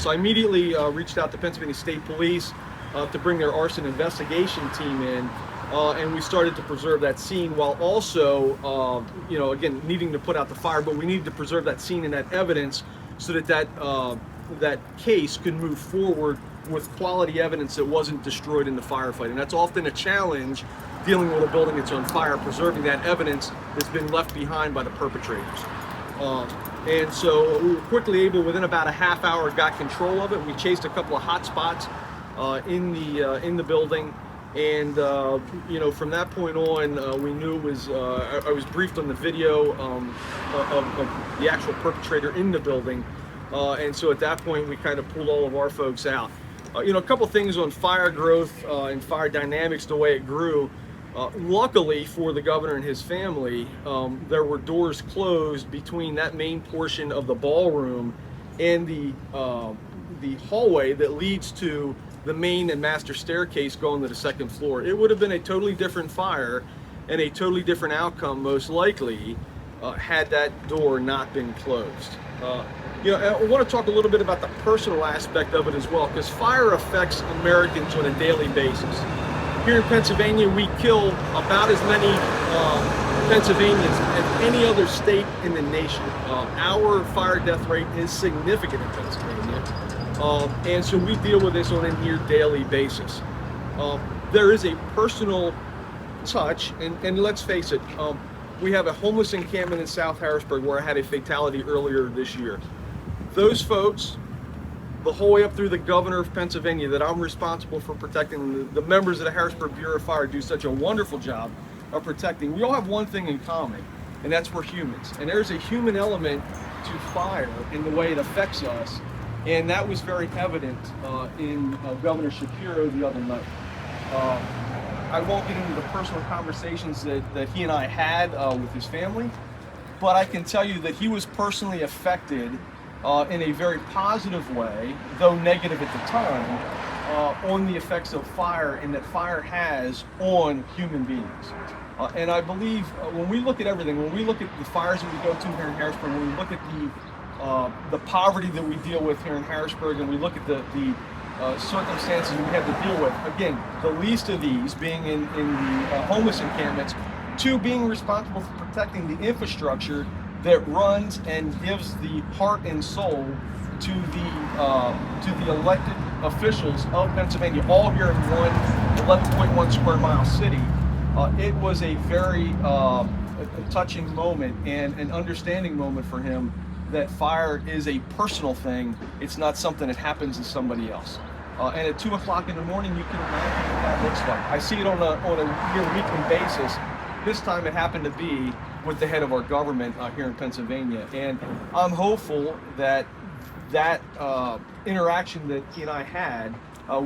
So I immediately reached out to Pennsylvania State Police to bring their arson investigation team in, and we started to preserve that scene while also, again, needing to put out the fire, but we needed to preserve that scene and that evidence so that that case could move forward with quality evidence that wasn't destroyed in the firefight. And that's often a challenge dealing with a building that's on fire, preserving that evidence that's been left behind by the perpetrators. And so we were quickly able, within about a half hour, got control of it. We chased a couple of hot spots in the building, and from that point on, we knew it was. I was briefed on the video of the actual perpetrator in the building, and so at that point we kind of pulled all of our folks out. A couple things on fire growth and fire dynamics, the way it grew. Luckily for the governor and his family, there were doors closed between that main portion of the ballroom and the hallway that leads to the main and master staircase going to the second floor. It would have been a totally different fire and a totally different outcome, most likely, had that door not been closed. I want to talk a little bit about the personal aspect of it as well, because fire affects Americans on a daily basis. Here in Pennsylvania, we kill about as many Pennsylvanians as any other state in the nation. Our fire death rate is significant in Pennsylvania, and so we deal with this on a near daily basis. There is a personal touch, and let's face it, we have a homeless encampment in South Harrisburg where I had a fatality earlier this year. Those folks, the whole way up through the governor of Pennsylvania, that I'm responsible for protecting, the members of the Harrisburg Bureau of Fire do such a wonderful job of protecting. We all have one thing in common, and that's we're humans. And there's a human element to fire in the way it affects us, and that was very evident in Governor Shapiro the other night. I won't get into the personal conversations that he and I had with his family, but I can tell you that he was personally affected in a very positive way, though negative at the time, on the effects of fire and that fire has on human beings. And I believe when we look at everything, when we look at the fires that we go to here in Harrisburg, when we look at the poverty that we deal with here in Harrisburg, and we look at the circumstances we have to deal with, again, the least of these being in the homeless encampments, to being responsible for protecting the infrastructure that runs and gives the heart and soul to the elected officials of Pennsylvania, all here in one 11.1 square mile city. It was a very a touching moment and an understanding moment for him that fire is a personal thing. It's not something that happens to somebody else. And at 2 o'clock in the morning, you can imagine what that looks like. I see it on a weekly basis. This time it happened to be with the head of our government here in Pennsylvania. And I'm hopeful that interaction that he and I had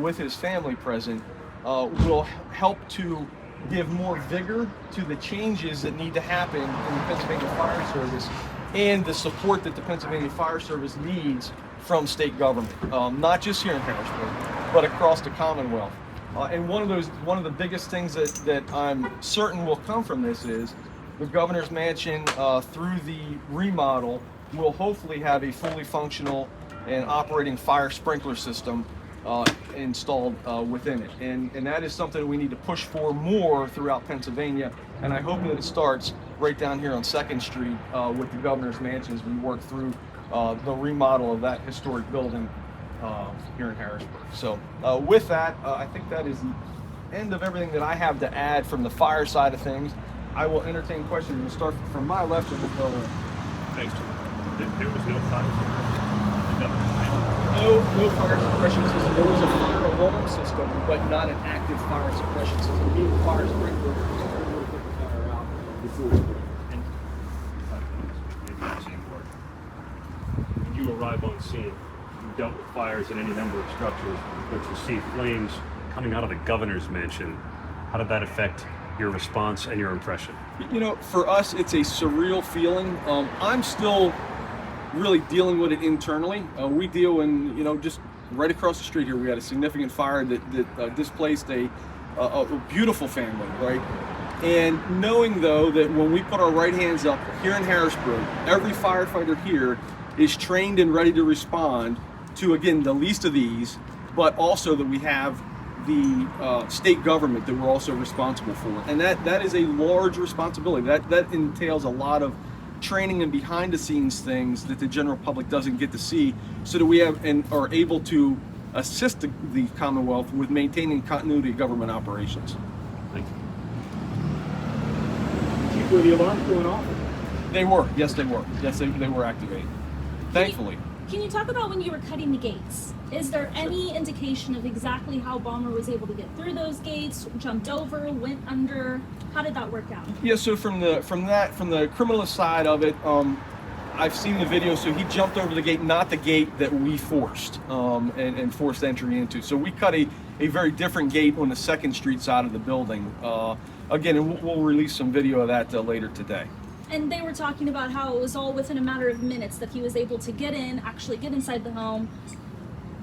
with his family present will help to give more vigor to the changes that need to happen in the Pennsylvania Fire Service and the support that the Pennsylvania Fire Service needs from state government, not just here in Harrisburg, but across the Commonwealth. And one of the biggest things that I'm certain will come from this is the governor's mansion, through the remodel, will hopefully have a fully functional and operating fire sprinkler system installed within it. And that is something we need to push for more throughout Pennsylvania. And I hope that it starts right down here on 2nd Street with the governor's mansion as we work through the remodel of that historic building here in Harrisburg. So with that, I think that is the end of everything that I have to add from the fire side of things. I will entertain questions. We'll start from my left and we'll go in. Thanks, Jim. There was no fire No fire suppression system. There was a fire alarm system, but not an active fire suppression system. Being fire sprinkler to put the fire out before. And maybe the same word. When you arrive on scene, you dealt with fires in any number of structures, but you see flames coming out of the governor's mansion. How did that affect your response and your impression? For us, it's a surreal feeling. I'm still really dealing with it internally. We deal in, just right across the street here, we had a significant fire that displaced a beautiful family, right? And knowing, though, that when we put our right hands up here in Harrisburg, every firefighter here is trained and ready to respond to, again, the least of these, but also that we have the state government that we're also responsible for. And that is a large responsibility. That entails a lot of training and behind the scenes things that the general public doesn't get to see, so that we have and are able to assist the Commonwealth with maintaining continuity of government operations. Thank you. Chief, were the alarms going off? They were. Yes, they were. Yes, they were activated. Thankfully. Can you talk about when you were cutting the gates? Is there any indication of exactly how Bomber was able to get through those gates, jumped over, went under? How did that work out? Yeah, so from the criminalist side of it, I've seen the video. So he jumped over the gate, not the gate that we forced and forced entry into. So we cut a very different gate on the 2nd Street side of the building. Again, and we'll release some video of that later today. And they were talking about how it was all within a matter of minutes that he was able to get in, actually get inside the home,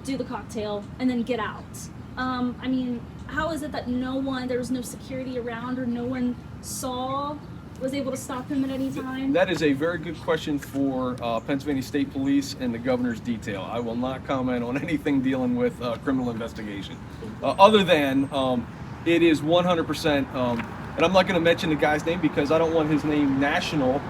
do the cocktail, and then get out. I mean, how is it that there was no security around, or no one was able to stop him at any time? That is a very good question for Pennsylvania State Police and the governor's detail. I will not comment on anything dealing with criminal investigation, other than it is 100%. And I'm not going to mention the guy's name because I don't want his name national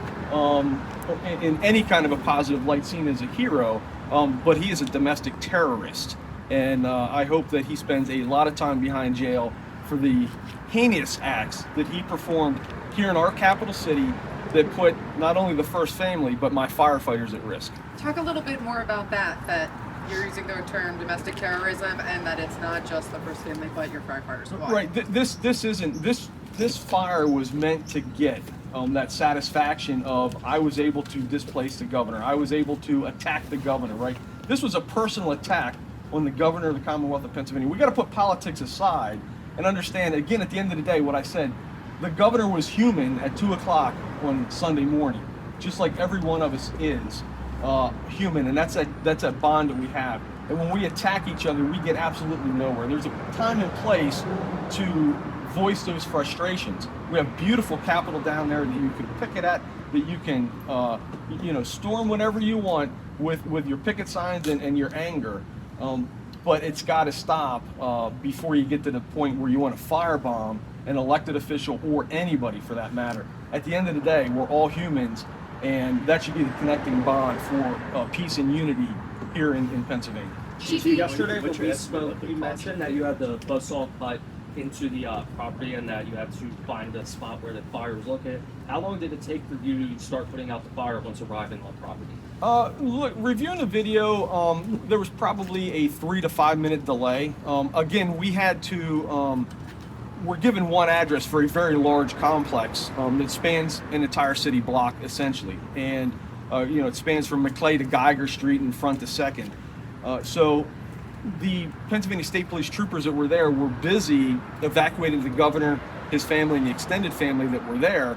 in any kind of a positive light, seen as a hero. But he is a domestic terrorist, and I hope that he spends a lot of time behind jail for the heinous acts that he performed here in our capital city that put not only the first family but my firefighters at risk. Talk a little bit more about that you're using the term domestic terrorism, and that it's not just the first family but your firefighters. Why? Right. This fire was meant to get that satisfaction of I was able to displace the governor. I was able to attack the governor, right? This was a personal attack on the governor of the Commonwealth of Pennsylvania. We got to put politics aside and understand, again, at the end of the day, what I said, the governor was human at 2 o'clock on Sunday morning, just like every one of us is human, and that's a bond that we have. And when we attack each other, we get absolutely nowhere. There's a time and place to voice those frustrations. We have beautiful Capitol down there that you can picket at, that you can storm whenever you want with your picket signs and your anger. But it's got to stop before you get to the point where you want to firebomb an elected official or anybody for that matter. At the end of the day, we're all humans, and that should be the connecting bond for peace and unity here in Pennsylvania. Yesterday when we spoke, you mentioned that you had the buzzsaw cut into the property and that you had to find the spot where the fire was located. How long did it take for you to start putting out the fire once arriving on property? Look, reviewing the video, there was probably a 3 to 5 minute delay. Again, we had to, we're given one address for a very large complex that spans an entire city block essentially. And, it spans from McClay to Geiger Street and front to 2nd. So the Pennsylvania State Police troopers that were there were busy evacuating the governor, his family, and the extended family that were there.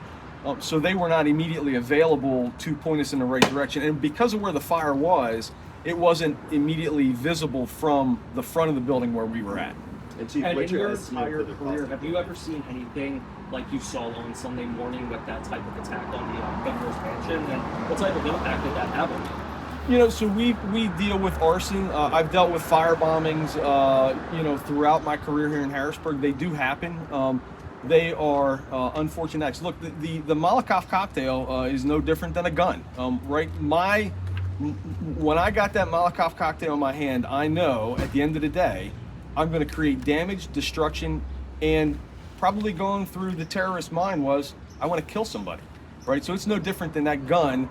So they were not immediately available to point us in the right direction. And because of where the fire was, it wasn't immediately visible from the front of the building where we were at. And in your entire career, have you ever seen anything like you saw on Sunday morning with that type of attack on the governor's mansion? And what type of impact did that have on you? So we deal with arson. I've dealt with fire bombings, throughout my career here in Harrisburg. They do happen. They are unfortunate acts. Look, the Molotov cocktail is no different than a gun, right? When I got that Molotov cocktail in my hand, I know at the end of the day, I'm going to create damage, destruction, and probably going through the terrorist mind was, I want to kill somebody, right? So it's no different than that gun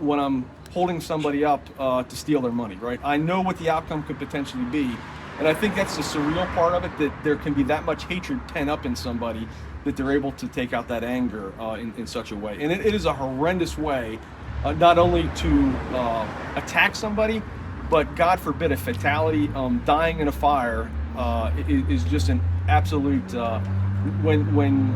when I'm holding somebody up to steal their money, right? I know what the outcome could potentially be. And I think that's the surreal part of it, that there can be that much hatred pent up in somebody that they're able to take out that anger in such a way. And it is a horrendous way, not only to attack somebody, but God forbid a fatality. Dying in a fire is just an absolute, when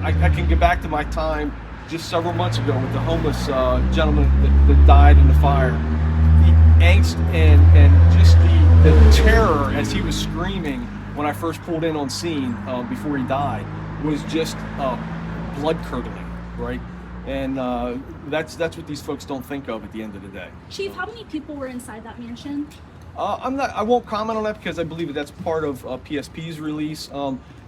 I can get back to my time just several months ago with the homeless gentleman that died in the fire. The angst and just the terror as he was screaming when I first pulled in on scene before he died was just blood curdling, right? And that's what these folks don't think of at the end of the day. Chief, how many people were inside that mansion? I won't comment on that because I believe that that's part of PSP's release.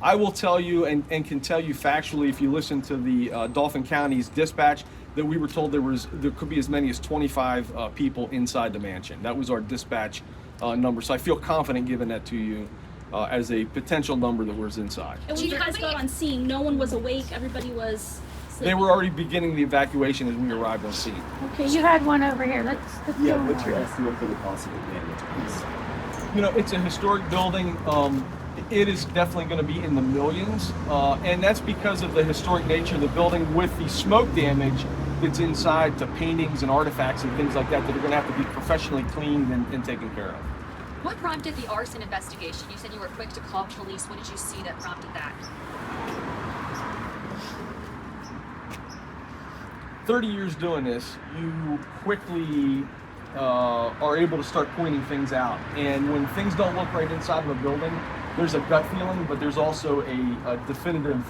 I will tell you and can tell you factually, if you listen to the Dauphin County's dispatch, that we were told there could be as many as 25 people inside the mansion. That was our dispatch number. So I feel confident giving that to you as a potential number that was inside. And when you guys got on scene, no one was awake. Everybody was sleeping. They were already beginning the evacuation as we arrived on scene. Okay, you had one over here. Let's Yeah, go. what's your estimate for the possible damage, please? You know, it's a historic building. It is definitely going to be in the millions, and that's because of the historic nature of the building with the smoke damage that's inside to paintings and artifacts and things like that that are going to have to be professionally cleaned and taken care of. What prompted the arson investigation? You said you were quick to call police. What did you see that prompted that? 30 years doing this, you quickly are able to start pointing things out. And when things don't look right inside of a building, there's a gut feeling, but there's also a definitive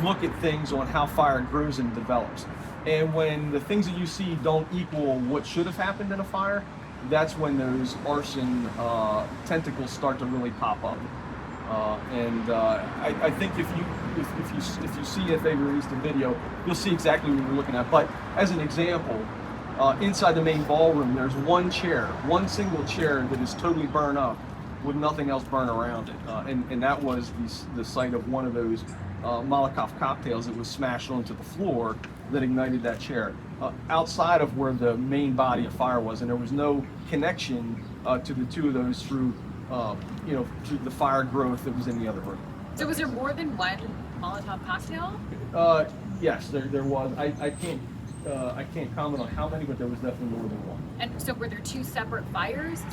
look at things on how fire grows and develops. And when the things that you see don't equal what should have happened in a fire, that's when those arson tentacles start to really pop up. I think if you see if they released a video, you'll see exactly what we're looking at. But as an example, inside the main ballroom, there's one single chair that is totally burned up with nothing else burned around it. And that was the site of one of those Molotov cocktails that was smashed onto the floor that ignited that chair. Outside of where the main body of fire was, and there was no connection to the two of those through through the fire growth that was in the other room. So was there more than one Molotov cocktail? Yes, there was. I can't comment on how many, but there was definitely more than one. And so were there two separate fires?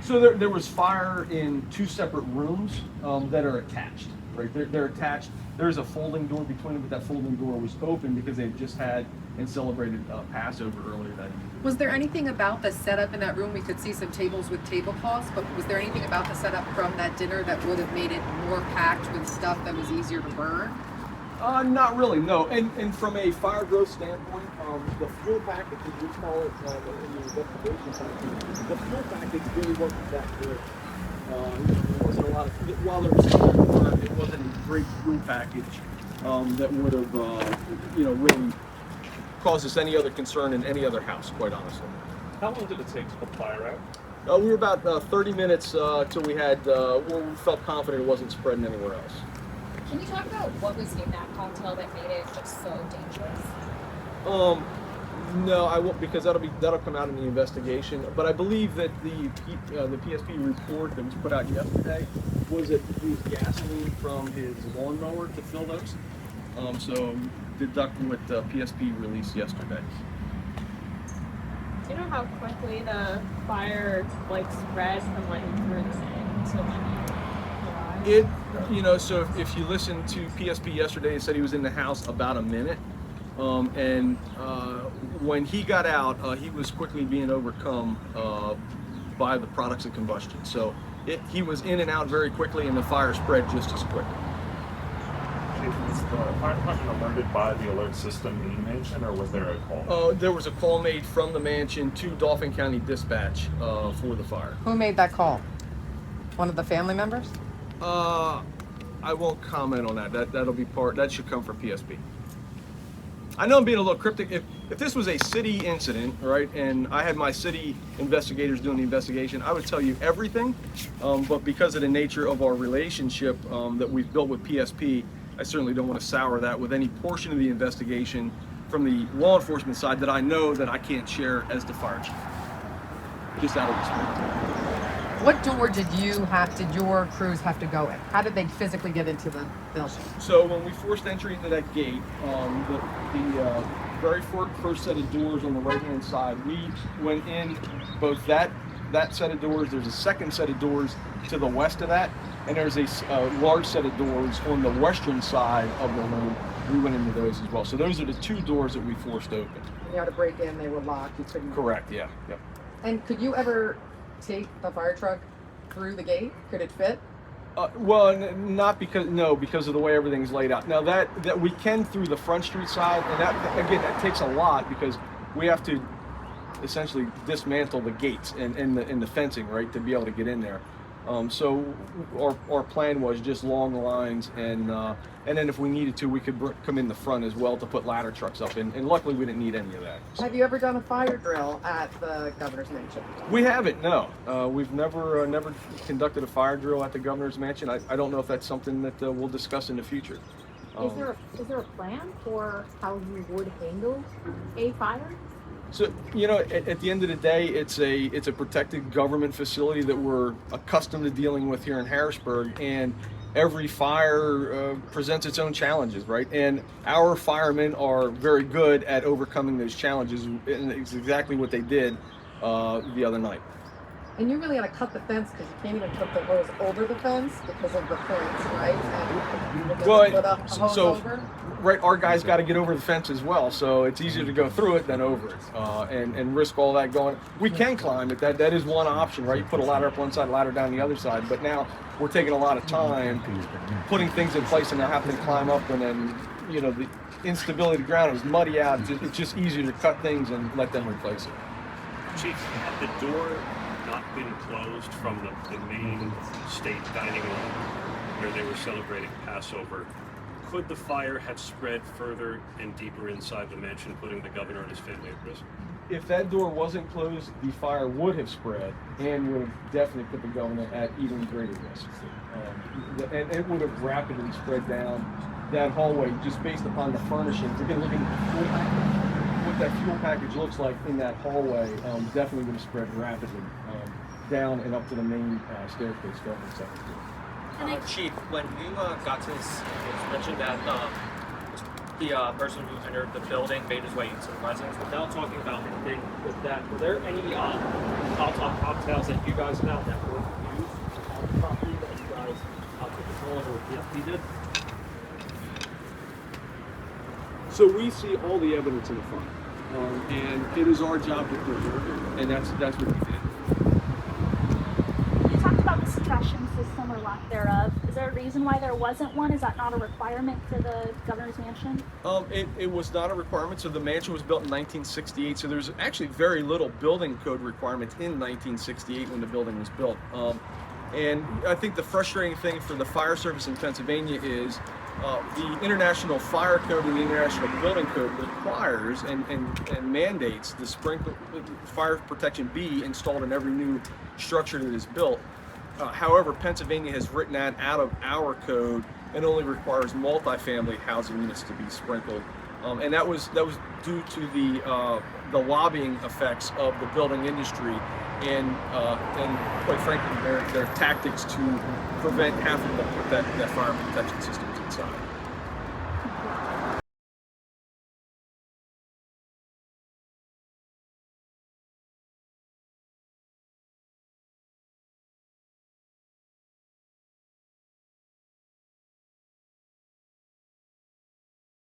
So there was fire in two separate rooms that are attached. Right, they're attached. There's a folding door between them, but that folding door was open because they just had and celebrated Passover earlier that evening. Was there anything about the setup in that room? We could see some tables with tablecloths, but was there anything about the setup from that dinner that would have made it more packed with stuff that was easier to burn? Not really, no. And from a fire growth standpoint, the fuel package, as we call it in the investigation side, the fuel package really wasn't that good. There wasn't a lot of, while there was some burn, it wasn't a great fuel package that would have, really caused us any other concern in any other house, quite honestly. How long did it take to put the fire out? We were about 30 minutes till we had, where we felt confident it wasn't spreading anywhere else. Can you talk about what was in that cocktail that made it just so dangerous? No, I won't, because that'll come out in the investigation. But I believe that the PSP report that was put out yesterday was that he used gasoline from his lawnmower to fill those. So deduct what the PSP released yesterday. Do you know how quickly the fire spread from through the thing to So if you listen to PSP yesterday, it said he was in the house about a minute. When he got out, he was quickly being overcome by the products of combustion. So he was in and out very quickly, and the fire spread just as quick. Was the fire department alerted by the alert system in the mansion, or was there a call? There was a call made from the mansion to Dauphin County Dispatch for the fire. Who made that call? One of the family members? I won't comment on that. That should come from PSP. I know I'm being a little cryptic. If this was a city incident, right, and I had my city investigators doing the investigation, I would tell you everything. But because of the nature of our relationship that we've built with PSP, I certainly don't want to sour that with any portion of the investigation from the law enforcement side that I know that I can't share as the fire chief. Just out of respect. What door did your crews have to go in? How did they physically get into the building? So when we forced entry into that gate, the very first set of doors on the right-hand side, we went in both that set of doors. There's a second set of doors to the west of that, and there's a large set of doors on the western side of the room. We went into those as well. So those are the two doors that we forced open. You had to break in, they were locked, you couldn't... Correct, yeah. Yep. And could you ever take the fire truck through the gate? Could it fit? Not because of the way everything's laid out. Now that we can through the front street side, and that takes a lot because we have to essentially dismantle the gates and the fencing, right, to be able to get in there. So our plan was just long lines, and then if we needed to, we could come in the front as well to put ladder trucks up, and luckily we didn't need any of that. Have you ever done a fire drill at the governor's mansion? We haven't, no. We've never conducted a fire drill at the governor's mansion. I don't know if that's something that we'll discuss in the future. Is there a plan for how you would handle a fire? So, you know, at the end of the day, it's a protected government facility that we're accustomed to dealing with here in Harrisburg, and every fire presents its own challenges, right? And our firemen are very good at overcoming those challenges, and it's exactly what they did the other night. And you really got to cut the fence because you can't even put the hose over the fence because of the points, right? And Well, right, our guys got to get over the fence as well, so it's easier to go through it than over it, and risk all that going. We can climb it. That is one option, right? You put a ladder up one side, ladder down the other side. But now we're taking a lot of time putting things in place, and now having to climb up, and then the instability of the ground is muddy out. It's just easier to cut things and let them replace it. Chief, had the door not been closed from the main state dining room where they were celebrating Passover, could the fire have spread further and deeper inside the mansion, putting the governor and his family at risk? If that door wasn't closed, the fire would have spread and would have definitely put the governor at even greater risk. And it would have rapidly spread down that hallway just based upon the furnishings. Again, looking at what that fuel package looks like in that hallway, definitely would have spread rapidly down and up to the main staircase going to the second floor. Chief, when you got to this, it was mentioned that the person who entered the building made his way into the residence. Without talking about anything with that, were there any Molotov cocktails that you guys found that were used on the property that you guys took control of, or PFP did? So we see all the evidence in the front, and it is our job to preserve it, and that's what we did. You talked about the suppression system or lack thereof. Is there a reason why there wasn't one? Is that not a requirement for the governor's mansion? It was not a requirement. So the mansion was built in 1968. So there's actually very little building code requirements in 1968 when the building was built. And I think the frustrating thing for the fire service in Pennsylvania is the International Fire Code and the International Building Code requires and mandates the sprinkler fire protection be installed in every new structure that is built. However, Pennsylvania has written that out of our code and only requires multifamily housing units to be sprinkled, and that was due to the lobbying effects of the building industry and quite frankly their tactics to prevent having to put that fire protection systems inside.